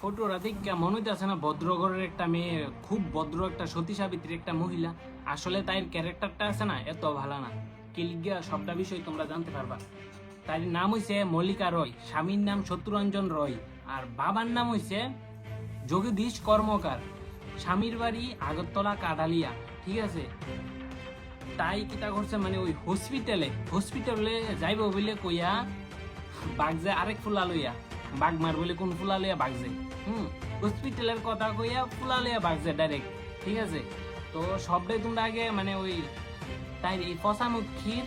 ফটোটা দেখে মনে হইতেছে না ভদ্রঘরের একটা মেয়ে, খুব ভদ্র একটা সতী সাবিত্রী একটা মহিলা। আসলে তাই ক্যারেক্টারটা আছে না এত ভালো না। কিলিগিয়া সবটা বিষয় তোমরা জানতে পারবা। তার নাম হইছে মল্লিকা রয়, স্বামীর নাম শত্রুরঞ্জন রয়, আর বাবার নাম হইছে জগদীশ কর্মকার। স্বামীর বাড়ি আগরতলা কাডালিয়া, ঠিক আছে। তাই কিতা করছে মানে ওই হসপিটালে যাইব বলে কইয়া বাগজে আরেক ফুলা লইয়া, বাঘ মার বলে কোন ফুলা লইয়া বাগজে, হসপিটালের কথা কইয়া ফুলা লইয়া বাগজে ডাইরেক্ট, ঠিক আছে। তো সবটাই তোমরা আগে মানে ওই তাই এই ফসামুখীর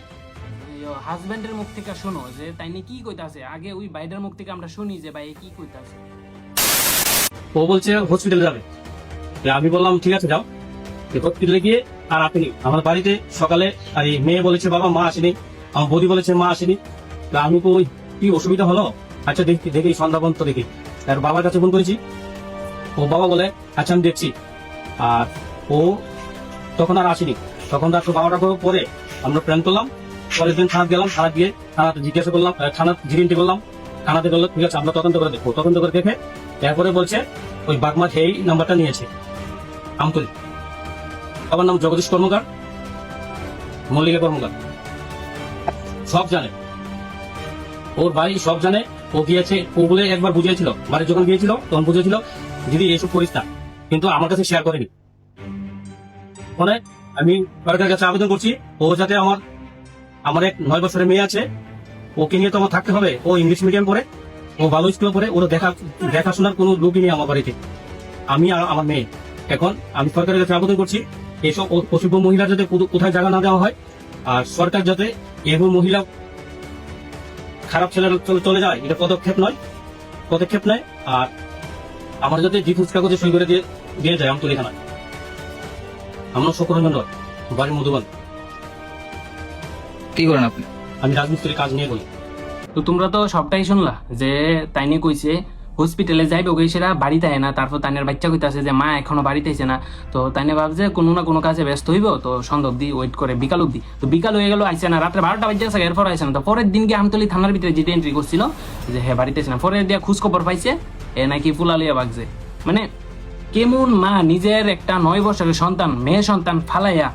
হাজবেন্ডের মুখ থেকে শোনো যে তাই নিয়ে কি কইতাছে। আগে ওই বাইরের মুখ থেকে আমরা শুনি যে ভাই কি কইতাছে। ও বলছে হসপিটালে যাবে, আমি বললাম ঠিক আছে যাও। হসপিটালে গিয়ে আর আপনি আমার বাড়িতে সকালে আর এই মেয়ে বলেছে বাবা মা আসেনি, আমার বৌদি বলেছে মা আসেনি। আমি তো ওই কি অসুবিধা হলো, আচ্ছা দেখি দেখি সন্ধ্যা পর্যন্ত দেখি। আর বাবার কাছে ফোন করেছি, ও বাবা বলে আচ্ছা আমি দেখছি। আর ও তখন আর আসেনি, তখন রাত্র 12টা পরে আমরা প্ল্যান করলাম। পরের দিন থানা গেলাম, থানা গিয়ে থানাতে জিজ্ঞাসা করলাম, থানা জিরিন্টি করলাম। থানাতে বললো ঠিক আছে আমরা তদন্ত করে দেখবো। তদন্ত করে দেখে এরপরে বলছে ওই বাগমা এই নাম্বারটা নিয়েছে আমতলি। বাবার নাম জগদীশ কর্মকার, মল্লিকা কর্মকার, সব জানে, ওর ভাই সব জানে। ও গিয়েছে, ও বলে একবার বুঝিয়েছিল, বাড়ি যখন গিয়েছিল তখন বুঝিয়েছিল দিদি এইসব করিস না, কিন্তু আমার কাছে শেয়ার করেনি। মানে আমি সরকারের কাছে আবেদন করছি ও যাতে আমার এক 9 বছরের মেয়ে আছে, ওকে নিয়ে তো আমার থাকতে হবে। ও ইংলিশ মিডিয়াম পড়ে, ও ভালো স্কুলে পড়ে, ওর দেখাশোনার কোনো লোকই নেই আমার বাড়িতে, আমি আর আমার মেয়ে। এখন আমি সরকারের কাছে আবেদন করছি এইসব অসভ্য মহিলা যাতে কোথায় জায়গা না দেওয়া হয়, আর সরকার যাতে এরকম মহিলা খারাপ ছেলে চলে যায় এটা পদক্ষেপ নেয়। আর আমার যাতে ডিভোর্স কাগজে সই করে দিয়ে যায় আমতলী থানায়। আমার শত্রুরঞ্জন রয়, বাড়ি মধুবান। কি করেন আপনি? আমি রাজমিস্ত্রির কাজ নিয়ে করি। তো তোমরা তো সবটাই শুনলা যে তাই নিয়ে কইছে হসপিটালে যাইবে, ওকে সেরা বাড়িতে আয় না। তারপর তাইনের বাচ্চা কইতাছে যে মা এখনো বাড়িতে আইছে না। তো তাইনে ভাবছে কোনো না কোনো কাজে ব্যস্ত হইব, তো সন্ধ্যা অব্দি ওয়েট করে বিকাল অব্দি। তো বিকাল হয়ে গেল, আইসে না, রাত্রে 12টা বাজে গেছে, এরপর আইসে না। তো পরের দিন গিয়ে আমতলী থানার ভিতরে যেটা এন্ট্রি করছিল যে হ্যাঁ বাড়িতে আইসে না, পরে দিয়া খোঁজ খবর পাইছে এ নাকি ফুলালিয়া বাগছে। মানে কেমন মা নিজের একটা 9 বছরের সন্তান, মেয়ে সন্তান ফালাইয়া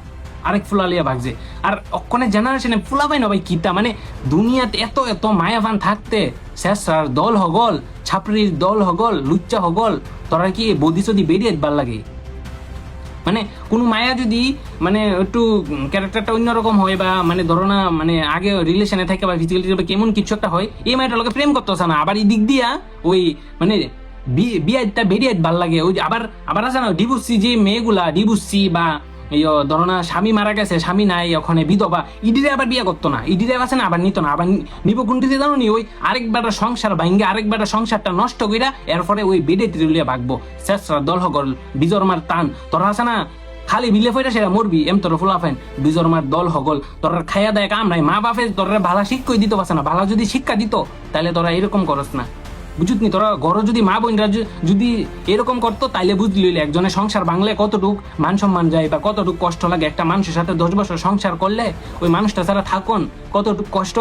আরেক ফুলালিয়া ভাগছে। আর অক্ষণে জেনারেশনে ফুলা পাই না ভাই কিতা, মানে দুনিয়াতে এত এত মায়াবান থাকতে শেষরার দল হগল, ছাপড়ির দল হগল, লুচ্চা হগল, তোরা কি বদি সদি বেরিয়ে ভাল লাগে? মানে কোনো মায়া যদি মানে একটু ক্যারেক্টারটা অন্যরকম হয় বা মানে ধরো না মানে আগে রিলেশনে থাকে বা ফিজিক্যালি কেমন কিছু একটা হয়, এই মায়াটার লোকে প্রেম করতেছে না। আবার এই দিক দিয়া ওই মানে বিয়েটা বেরিয়ে ভাল লাগে। ওই আবার আছে না ডিভোর্সি যে মেয়েগুলা, ডিভোর্সি বা ধরো না স্বামী মারা গেছে, স্বামী নাই, ওখানে বিধবা, ইডিরে আবার বিয়ে করতো না, ইডিরে আছে না আবার নিত না। আবার নিব কোনটিতে জানো নি? ওই আরেকবার সংসার ভাঙ্গে আরেকবার সংসারটা নষ্ট কইরা এরপরে ওই বেডে ত্রিলিয়া ভাগবো। শেষরা দল হগল বিজরমার টান, তোরা আছে না খালি বিলে ফইরা সেটা মরবি এম তোর ফুলাফেন বিজরমার দল হগল। তোরা খাইয়া দেয় কাম নাই, মা বাপে তোরা ভালো শিক্ষাই দিতে পারছে না। ভালো যদি শিক্ষা দিত তাহলে তোরা এরকম করস না, বুঝুতনি? তোরা ঘর যদি মা বোনরা যদি এরকম করতো তাইলে বুঝলি একজনের সংসার ভাঙলে কতটুক মান সম্মান যায় বা কতটুক কষ্ট লাগে। একটা মানুষের সাথে 10 বছর সংসার করলে ওই মানুষটা ছাড়া থাকুন কতটুক কষ্ট,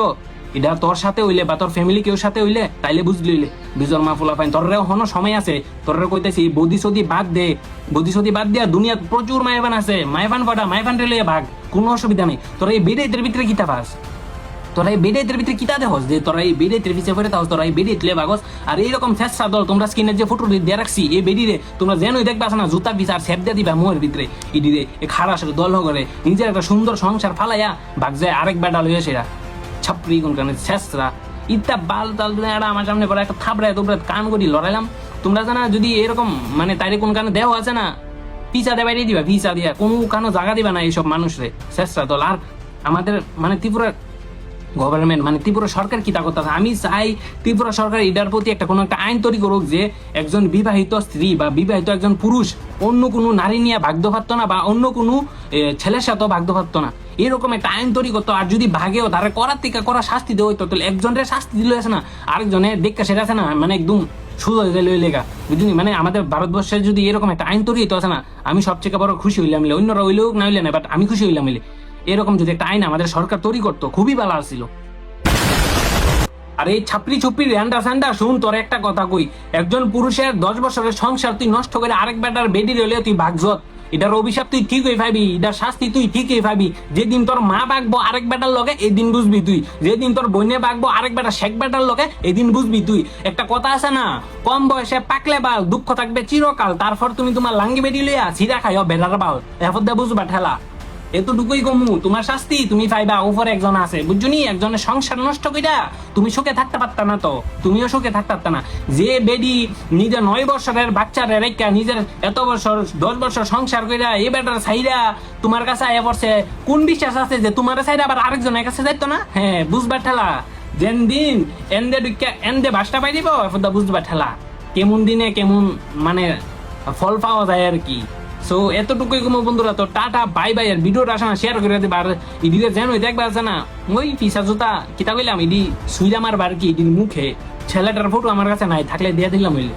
এটা তোর সাথে হইলে বা তোর ফ্যামিলি কেউ সাথে হইলে তাইলে বুঝলি বিজর মা ফুলা পাইন। তোরও হনো সময় আছে, তোরা কইতেছি বদি সদি বাদ দে, বদি সদি বাদ দিয়া দুনিয়া প্রচুর মায়াবান আছে, মায়াবান বাড়া মায়াবান রেলে ভাগ, কোনো অসুবিধা নেই। তোরা এই বেডের ভিতরে কিতা পাস? তোরা এই বেডের ভিতরে কিতা দেখস যে তোরা এই বেডের পিছিয়ে পড়ে থাকস, তোরা এই বেডে তুলে ভাগস। আর এইরকম শেষা দল তোমরা স্ক্রিনের যে ফটো দিয়ে রাখছি এই বেডিরে তোমরা যেনই দেখবা না জুতা পিছা আর সেপ দিয়ে দিবা মুহের ভিতরে, ইডিরে এই খারাপ দল করে নিজের একটা সুন্দর সংসার ফালাইয়া ভাগ যায় আরেক বেডা লইয়া সেরা ছাপড়ি কোন কারণে শেষরা ইত্যা বাল তাল এরা আমার সামনে পরে একটা থাপড়ায় তোমরা কান করি লড়াইলাম। তোমরা জানা যদি এরকম মানে তাইরে কোন কারণে দেওয়া আছে না পিছা দিয়ে বাইরে দিবা, পিছা দিয়া কোনো কানো জায়গা দিবা না এইসব মানুষরে শেষরা দল। আর আমাদের মানে ত্রিপুরার গভর্নমেন্ট মানে ত্রিপুরা সরকার কি তা করতেছে, আমি চাই ত্রিপুরা সরকার এটার প্রতি একটা কোনো একটা আইন তৈরি করুক যে একজন বিবাহিত স্ত্রী বা বিবাহিত একজন পুরুষ অন্য কোনো নারী নিয়ে ভাগ্য পারতো না বা অন্য কোনো ছেলের সাথেও ভাগ্য পারতো না, এরকম একটা আইন তৈরি করতো। আর যদি ভাগেও তারা করার থেকে করা শাস্তি দেওয়া হইতো, তাহলে একজনের শাস্তি দিলে আছে না আরেকজনের দেখতে সেটা আছে না মানে একদম শুধু হয়ে গেলে লেগা, বুঝলি? মানে আমাদের ভারতবর্ষে যদি এরকম একটা আইন তৈরি হইতো আছে না, আমি সবচেয়ে বড় খুশি হইলাম। অন্যরা হইলেও না হইলে না, বাট আমি খুশি হইলাম। এরকম যদি একটা আইন আমাদের সরকার তৈরি করতো খুবই ভালো আসছিল। আর এই ছাপড়ি ছুপড়ি র্যান্ডা স্যান্ডা শুন, তোর একটা কথা কই, একজন পুরুষের 10 বছরের সংসার তুই নষ্ট করে আরেক বেটার বেডি রইলে তুই ভাগজত, এটার অভিশাপ তুই ঠিকই পাবি, এটার শাস্তি তুই ঠিকই পাবি। যেদিন তোর মা বাগবো আরেক বেটার লগে এই দিন বুঝবি তুই, যেদিন তোর বইনে বাগবো আরেক বেটা শেখ বেটার লগে এই দিন বুঝবি তুই। একটা কথা আছে না, কম বয়সে পাকলে বাল দুঃখ থাকবে চিরকাল, তারপর তুমি তোমার লাঙ্গি বেডি লইয়া সিধা খাইও বেটার বাল, এরপর দে বুঝবা ঠেলা। এতটুকুই কমু, তোমার শাস্তি তুমি পাইবা। উপরে একজন আছে বুঝছনি, একজনের সংসার নষ্ট কইরা তুমি সুখে থাকতে পারতা না, তো তুমিও সুখে থাকতে পারতা না। যে বেডি নিজের 9 বছরের বাচ্চারে রেখা নিজের এত বছর 10 বছর সংসার কইরা এই বেটার ছাইরা তোমার কাছে আয়া পড়ছে, কোন বিশ্বাস আছে যে তোমার ছাইরা আবার আরেকজনের কাছে যাইতো না? হ্যাঁ, বুঝবা ঠেলা। যেন দিন এন্দে ঢুকা এন্দে ভাষটা পাই দিব, এরপর বুঝবা ঠেলা কেমন দিনে কেমন মানে ফল পাওয়া যায় আর কি। সো এতটুকুই কোনো বন্ধুরা, তো টাটা বাই বাই। আর ভিডিওটা আসা শেয়ার করে দেবা। আর ইদিকে যেন দেখবা আছে না ওই পিসা জুতা কিতা কইলাম, ইডি সুইজা মারবার কি ইডির মুখে ছেলেটার ফটো আমার কাছে নাই, থাকলে দিয়ে দিলাম হইলে।